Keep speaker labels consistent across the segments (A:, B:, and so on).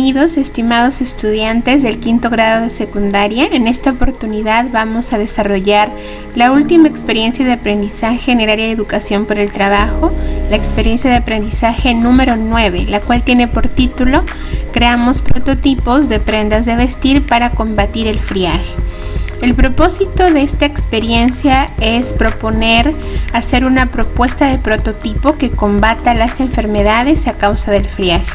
A: Bienvenidos, estimados estudiantes del quinto grado de secundaria. En esta oportunidad vamos a desarrollar la última experiencia de aprendizaje en el área de educación por el trabajo, la experiencia de aprendizaje número 9, la cual tiene por título Creamos prototipos de prendas de vestir para combatir el friaje. El propósito de esta experiencia es proponer hacer una propuesta de prototipo que combata las enfermedades a causa del friaje.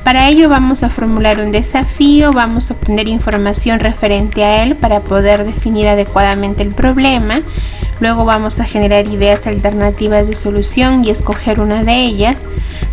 A: Para ello vamos a formular un desafío, vamos a obtener información referente a él para poder definir adecuadamente el problema. Luego vamos a generar ideas alternativas de solución y escoger una de ellas.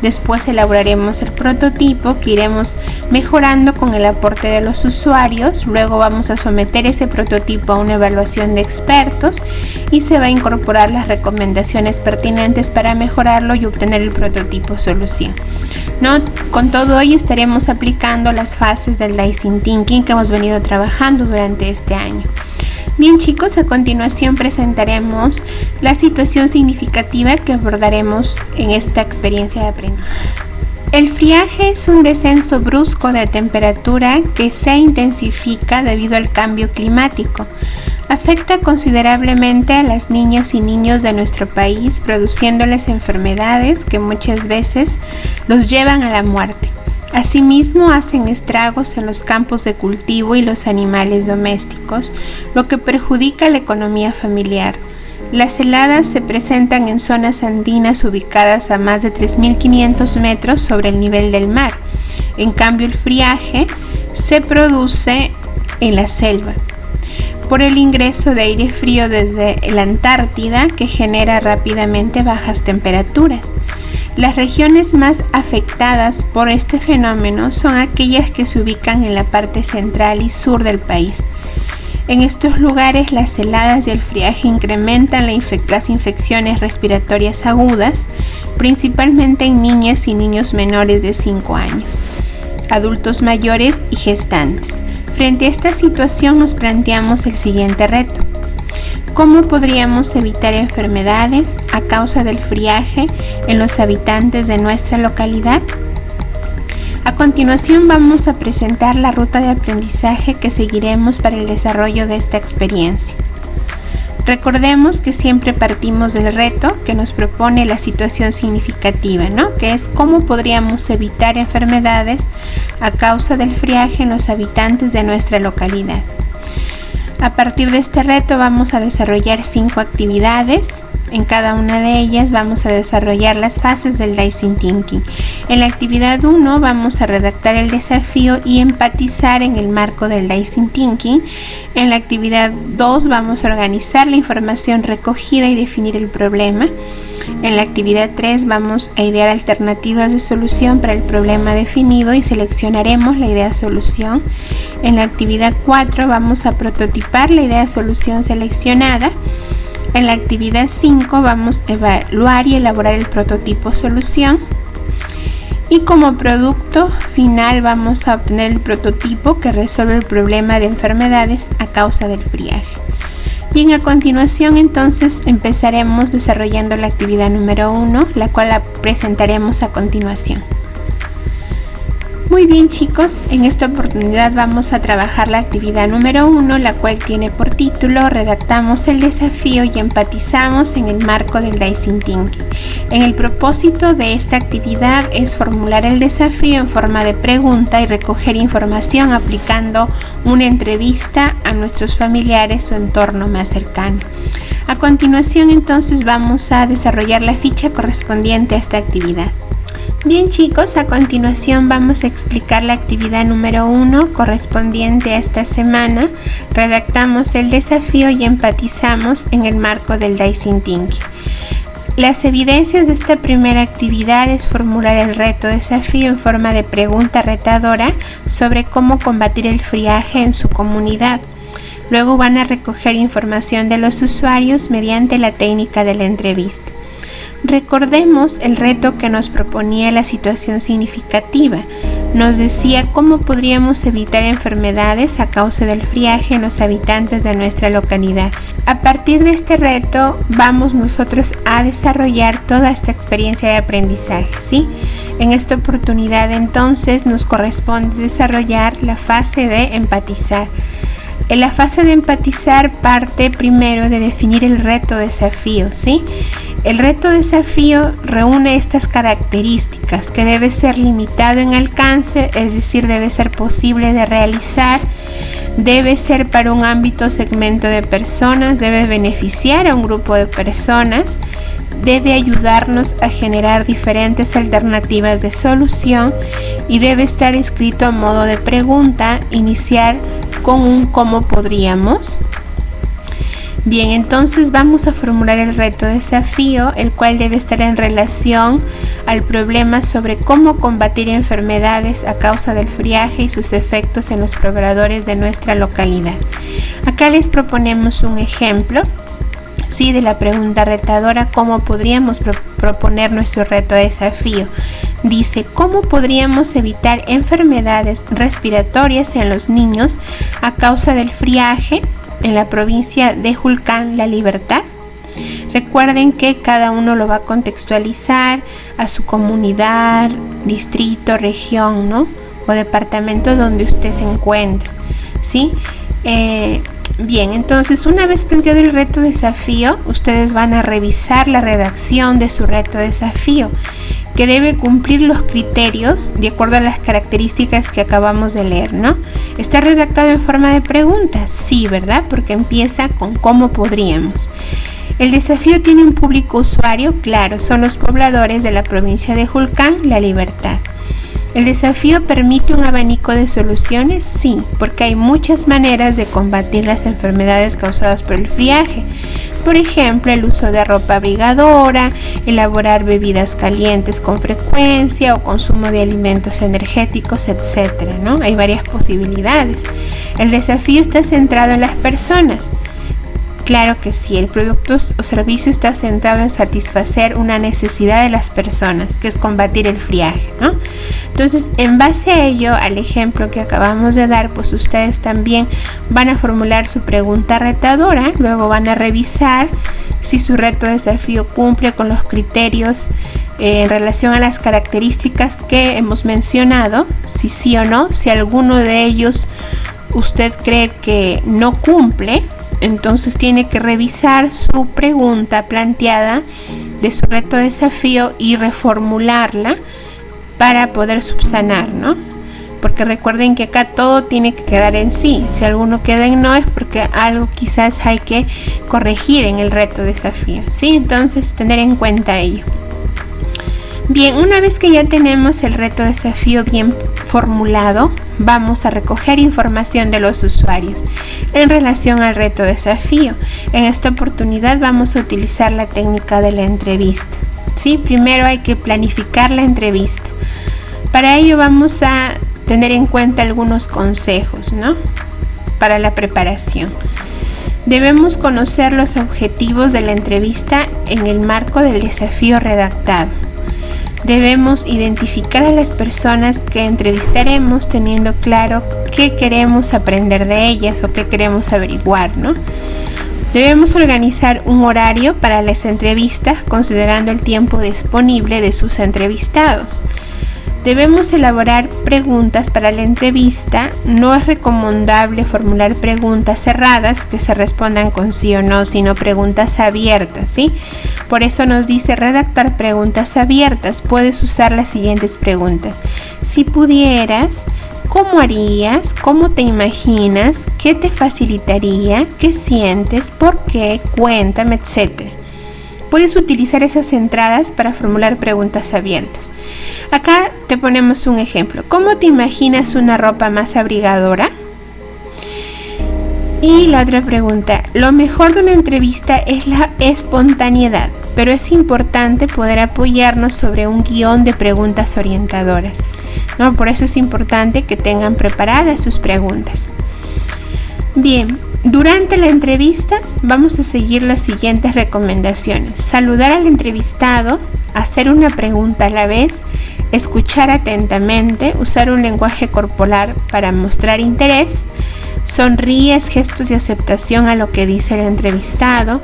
A: Después elaboraremos el prototipo que iremos mejorando con el aporte de los usuarios. Luego vamos a someter ese prototipo a una evaluación de expertos y se va a incorporar las recomendaciones pertinentes para mejorarlo y obtener el prototipo solución. Con todo ello estaremos aplicando las fases del Design Thinking que hemos venido trabajando durante este año. Bien chicos, a continuación presentaremos la situación significativa que abordaremos en esta experiencia de aprendizaje. El friaje es un descenso brusco de temperatura que se intensifica debido al cambio climático. Afecta considerablemente a las niñas y niños de nuestro país, produciéndoles enfermedades que muchas veces los llevan a la muerte. Asimismo, hacen estragos en los campos de cultivo y los animales domésticos, lo que perjudica la economía familiar. Las heladas se presentan en zonas andinas ubicadas a más de 3.500 metros sobre el nivel del mar. En cambio, el friaje se produce en la selva por el ingreso de aire frío desde la Antártida, que genera rápidamente bajas temperaturas. Las regiones más afectadas por este fenómeno son aquellas que se ubican en la parte central y sur del país. En estos lugares, las heladas y el friaje incrementan las infecciones respiratorias agudas, principalmente en niñas y niños menores de 5 años, adultos mayores y gestantes. Frente a esta situación nos planteamos el siguiente reto. ¿Cómo podríamos evitar enfermedades a causa del friaje en los habitantes de nuestra localidad? A continuación vamos a presentar la ruta de aprendizaje que seguiremos para el desarrollo de esta experiencia. Recordemos que siempre partimos del reto que nos propone la situación significativa, que es cómo podríamos evitar enfermedades a causa del friaje en los habitantes de nuestra localidad. A partir de este reto vamos a desarrollar 5 actividades. En cada una de ellas vamos a desarrollar las fases del Design Thinking. En la actividad 1 vamos a redactar el desafío y empatizar en el marco del Design Thinking. En la actividad 2 vamos a organizar la información recogida y definir el problema. En la actividad 3 vamos a idear alternativas de solución para el problema definido y seleccionaremos la idea solución. En la actividad 4 vamos a prototipar la idea solución seleccionada. En la actividad 5 vamos a evaluar y elaborar el prototipo solución. Y como producto final vamos a obtener el prototipo que resuelve el problema de enfermedades a causa del friaje. Bien, a continuación entonces empezaremos desarrollando la actividad número 1, la cual la presentaremos a continuación. Muy bien chicos, en esta oportunidad vamos a trabajar la actividad número 1, la cual tiene por título Redactamos el desafío y empatizamos en el marco del Design Thinking. El propósito de esta actividad es formular el desafío en forma de pregunta y recoger información aplicando una entrevista a nuestros familiares o entorno más cercano. A continuación entonces vamos a desarrollar la ficha correspondiente a esta actividad. Bien chicos, a continuación vamos a explicar la actividad número 1 correspondiente a esta semana. Redactamos el desafío y empatizamos en el marco del Design Thinking. Las evidencias de esta primera actividad es formular el reto desafío en forma de pregunta retadora sobre cómo combatir el friaje en su comunidad. Luego van a recoger información de los usuarios mediante la técnica de la entrevista. Recordemos el reto que nos proponía la situación significativa. nos decía cómo podríamos evitar enfermedades a causa del friaje en los habitantes de nuestra localidad. A partir de este reto vamos nosotros a desarrollar toda esta experiencia de aprendizaje, ¿sí? En esta oportunidad entonces nos corresponde desarrollar la fase de empatizar. En la fase de empatizar parte primero de definir el reto-desafío, ¿sí? El reto-desafío reúne estas características que debe ser limitado en alcance, es decir, debe ser posible de realizar, debe ser para un ámbito o segmento de personas, debe beneficiar a un grupo de personas, debe ayudarnos a generar diferentes alternativas de solución y debe estar escrito a modo de pregunta, iniciar con un ¿cómo podríamos? Bien, entonces vamos a formular el reto-desafío, el cual debe estar en relación al problema sobre cómo combatir enfermedades a causa del friaje y sus efectos en los pobladores de nuestra localidad. Acá les proponemos un ejemplo, ¿sí?, de la pregunta retadora, ¿cómo podríamos proponer nuestro reto-desafío? Dice, ¿cómo podríamos evitar enfermedades respiratorias en los niños a causa del friaje en la provincia de Julcán, La Libertad? Recuerden que cada uno lo va a contextualizar a su comunidad, distrito, región, ¿no?, o departamento donde usted se encuentre, ¿sí? Bien, entonces una vez planteado el reto desafío, ustedes van a revisar la redacción de su reto desafío, que debe cumplir los criterios de acuerdo a las características que acabamos de leer, ¿no? ¿Está redactado en forma de pregunta? Sí, ¿verdad? Porque empieza con ¿cómo podríamos? El desafío tiene un público usuario, claro, son los pobladores de la provincia de Julcán, La Libertad. ¿El desafío permite un abanico de soluciones? Sí, porque hay muchas maneras de combatir las enfermedades causadas por el friaje. Por ejemplo, el uso de ropa abrigadora, elaborar bebidas calientes con frecuencia o consumo de alimentos energéticos, etc., ¿no? Hay varias posibilidades. El desafío está centrado en las personas. Claro que sí, el producto o servicio está centrado en satisfacer una necesidad de las personas, que es combatir el friaje, ¿no? Entonces, en base a ello, al ejemplo que acabamos de dar, pues ustedes también van a formular su pregunta retadora, luego van a revisar si su reto desafío cumple con los criterios en relación a las características que hemos mencionado, si sí o no. Si alguno de ellos usted cree que no cumple, entonces tiene que revisar su pregunta planteada de su reto desafío y reformularla para poder subsanar, ¿no? Porque recuerden que acá todo tiene que quedar en sí. Si alguno queda en no es porque algo quizás hay que corregir en el reto desafío, ¿sí? Entonces tener en cuenta ello. Bien, una vez que ya tenemos el reto desafío bien formulado, vamos a recoger información de los usuarios en relación al reto desafío. En esta oportunidad vamos a utilizar la técnica de la entrevista, ¿sí? Primero hay que planificar la entrevista. Para ello vamos a tener en cuenta algunos consejos, ¿no?, para la preparación. Debemos conocer los objetivos de la entrevista en el marco del desafío redactado. Debemos identificar a las personas que entrevistaremos teniendo claro qué queremos aprender de ellas o qué queremos averiguar, ¿no? Debemos organizar un horario para las entrevistas considerando el tiempo disponible de sus entrevistados. Debemos elaborar preguntas para la entrevista. No es recomendable formular preguntas cerradas que se respondan con sí o no, sino preguntas abiertas, ¿sí? Por eso nos dice redactar preguntas abiertas. Puedes usar las siguientes preguntas. Si pudieras, ¿cómo harías? ¿Cómo te imaginas? ¿Qué te facilitaría? ¿Qué sientes? ¿Por qué? Cuéntame, etc. Puedes utilizar esas entradas para formular preguntas abiertas. Acá te ponemos un ejemplo. ¿Cómo te imaginas una ropa más abrigadora? Y la otra pregunta. Lo mejor de una entrevista es la espontaneidad, pero es importante poder apoyarnos sobre un guión de preguntas orientadoras, ¿no? Por eso es importante que tengan preparadas sus preguntas. Bien, durante la entrevista vamos a seguir las siguientes recomendaciones. Saludar al entrevistado, hacer una pregunta a la vez, escuchar atentamente, usar un lenguaje corporal para mostrar interés, sonríes, gestos de aceptación a lo que dice el entrevistado,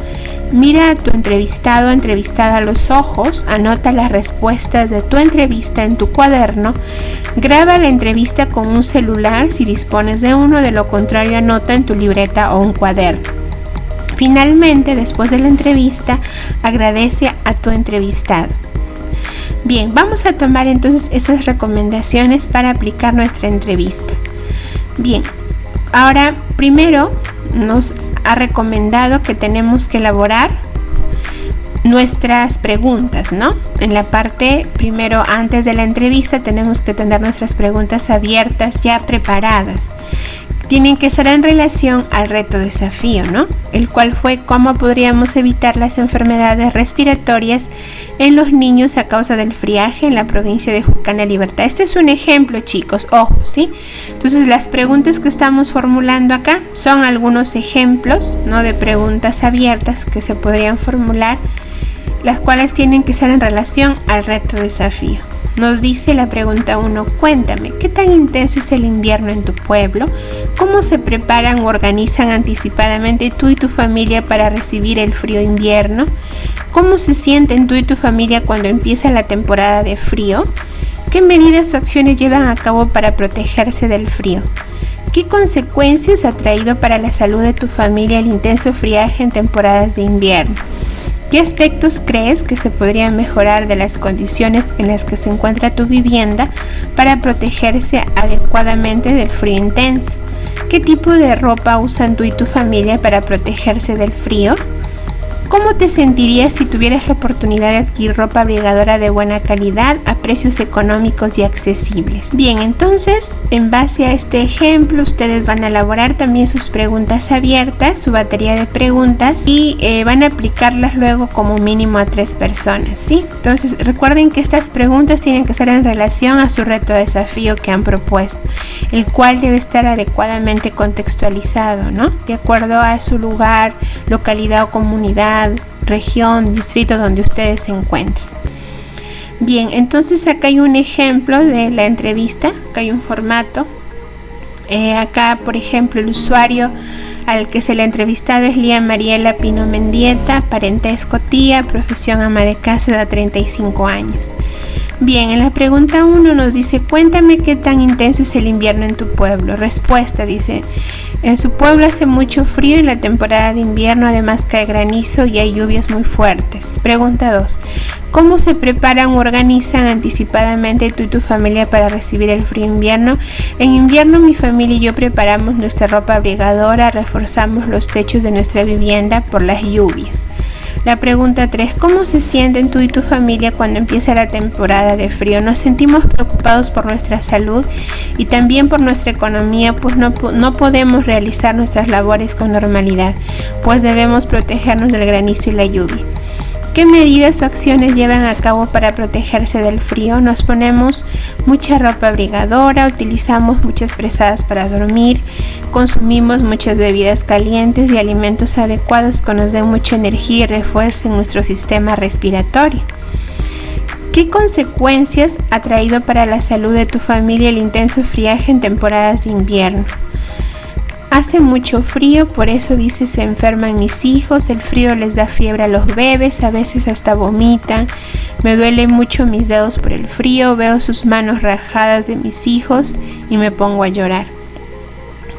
A: mira a tu entrevistado o entrevistada a los ojos, anota las respuestas de tu entrevista en tu cuaderno, graba la entrevista con un celular si dispones de uno, de lo contrario anota en tu libreta o un cuaderno. Finalmente, después de la entrevista, agradece a tu entrevistado. Bien, vamos a tomar entonces esas recomendaciones para aplicar nuestra entrevista. Bien, ahora primero nos ha recomendado que tenemos que elaborar nuestras preguntas, ¿no? En la parte primero, antes de la entrevista, tenemos que tener nuestras preguntas abiertas, ya preparadas. Tienen que ser en relación al reto desafío, ¿no? El cual fue cómo podríamos evitar las enfermedades respiratorias en los niños a causa del friaje en la provincia de Jurcana Libertad. Este es un ejemplo, chicos, ojo, ¿sí? Entonces las preguntas que estamos formulando acá son algunos ejemplos, ¿no? De preguntas abiertas que se podrían formular, las cuales tienen que ser en relación al reto desafío. Nos dice la pregunta 1, cuéntame, ¿qué tan intenso es el invierno en tu pueblo? ¿Cómo se preparan o organizan anticipadamente tú y tu familia para recibir el frío invierno? ¿Cómo se sienten tú y tu familia cuando empieza la temporada de frío? ¿Qué medidas o acciones llevan a cabo para protegerse del frío? ¿Qué consecuencias ha traído para la salud de tu familia el intenso friaje en temporadas de invierno? ¿Qué aspectos crees que se podrían mejorar de las condiciones en las que se encuentra tu vivienda para protegerse adecuadamente del frío intenso? ¿Qué tipo de ropa usan tú y tu familia para protegerse del frío? ¿Cómo te sentirías si tuvieras la oportunidad de adquirir ropa abrigadora de buena calidad a precios económicos y accesibles? Bien, entonces, en base a este ejemplo, ustedes van a elaborar también sus preguntas abiertas, su batería de preguntas, y van a aplicarlas luego como mínimo a 3 personas, ¿sí? Entonces, recuerden que estas preguntas tienen que ser en relación a su reto de desafío que han propuesto, el cual debe estar adecuadamente contextualizado, ¿no? De acuerdo a su lugar, localidad o comunidad, región, distrito donde ustedes se encuentren. Bien, entonces acá hay un ejemplo de la entrevista, acá hay un formato. Acá, por ejemplo, el usuario al que se le ha entrevistado es Lía Mariela Pino Mendieta, parentesco tía, profesión ama de casa, edad 35 años. Bien, en la pregunta 1 nos dice, cuéntame qué tan intenso es el invierno en tu pueblo. Respuesta, dice, en su pueblo hace mucho frío en la temporada de invierno, además cae granizo y hay lluvias muy fuertes. Pregunta 2, ¿cómo se preparan o organizan anticipadamente tú y tu familia para recibir el frío invierno? En invierno mi familia y yo preparamos nuestra ropa abrigadora, reforzamos los techos de nuestra vivienda por las lluvias. La pregunta 3, ¿cómo se sienten tú y tu familia cuando empieza la temporada de frío? Nos sentimos preocupados por nuestra salud y también por nuestra economía, pues no podemos realizar nuestras labores con normalidad, pues debemos protegernos del granizo y la lluvia. ¿Qué medidas o acciones llevan a cabo para protegerse del frío? Nos ponemos mucha ropa abrigadora, utilizamos muchas fresadas para dormir, consumimos muchas bebidas calientes y alimentos adecuados que nos den mucha energía y refuercen nuestro sistema respiratorio. ¿Qué consecuencias ha traído para la salud de tu familia el intenso friaje en temporadas de invierno? Hace mucho frío, por eso dice se enferman mis hijos, el frío les da fiebre a los bebés, a veces hasta vomitan, me duelen mucho mis dedos por el frío, veo sus manos rajadas de mis hijos y me pongo a llorar.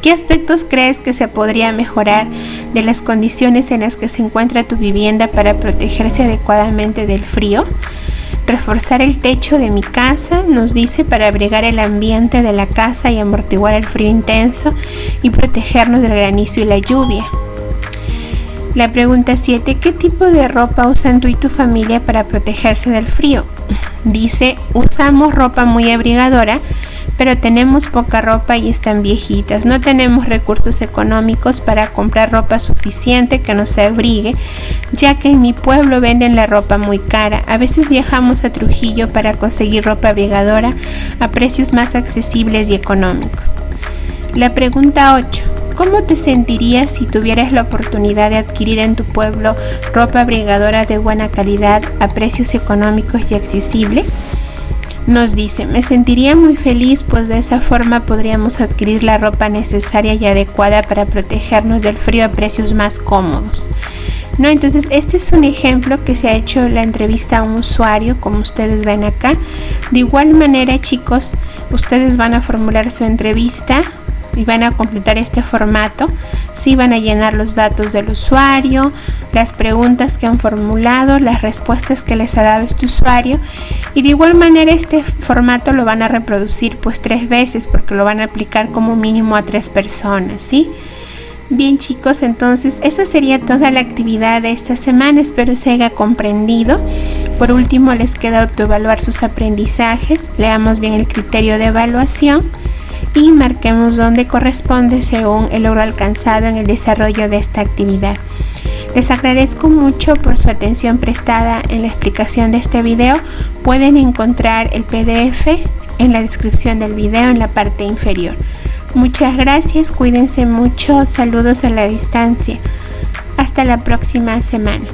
A: ¿Qué aspectos crees que se podría mejorar de las condiciones en las que se encuentra tu vivienda para protegerse adecuadamente del frío? Reforzar el techo de mi casa, nos dice, para abrigar el ambiente de la casa y amortiguar el frío intenso y protegernos del granizo y la lluvia. La pregunta 7, ¿qué tipo de ropa usan tú y tu familia para protegerse del frío? Dice, usamos ropa muy abrigadora, pero tenemos poca ropa y están viejitas. No tenemos recursos económicos para comprar ropa suficiente que nos abrigue, ya que en mi pueblo venden la ropa muy cara. A veces viajamos a Trujillo para conseguir ropa abrigadora a precios más accesibles y económicos. La pregunta 8. ¿Cómo te sentirías si tuvieras la oportunidad de adquirir en tu pueblo ropa abrigadora de buena calidad a precios económicos y accesibles? Nos dice: me sentiría muy feliz, pues de esa forma podríamos adquirir la ropa necesaria y adecuada para protegernos del frío a precios más cómodos. ¿No? Entonces este es un ejemplo que se ha hecho la entrevista a un usuario, como ustedes ven acá. De igual manera, chicos, ustedes van a formular su entrevista y van a completar este formato. Sí, van a llenar los datos del usuario, las preguntas que han formulado, las respuestas que les ha dado este usuario, y de igual manera este formato lo van a reproducir pues 3 veces, porque lo van a aplicar como mínimo a 3 personas, ¿sí? Bien, chicos, entonces esa sería toda la actividad de esta semana. Espero se haya comprendido. Por último, les queda autoevaluar sus aprendizajes. Leamos bien el criterio de evaluación y marquemos dónde corresponde según el logro alcanzado en el desarrollo de esta actividad. Les agradezco mucho por su atención prestada en la explicación de este video. Pueden encontrar el PDF en la descripción del video en la parte inferior. Muchas gracias, cuídense mucho, saludos a la distancia. Hasta la próxima semana.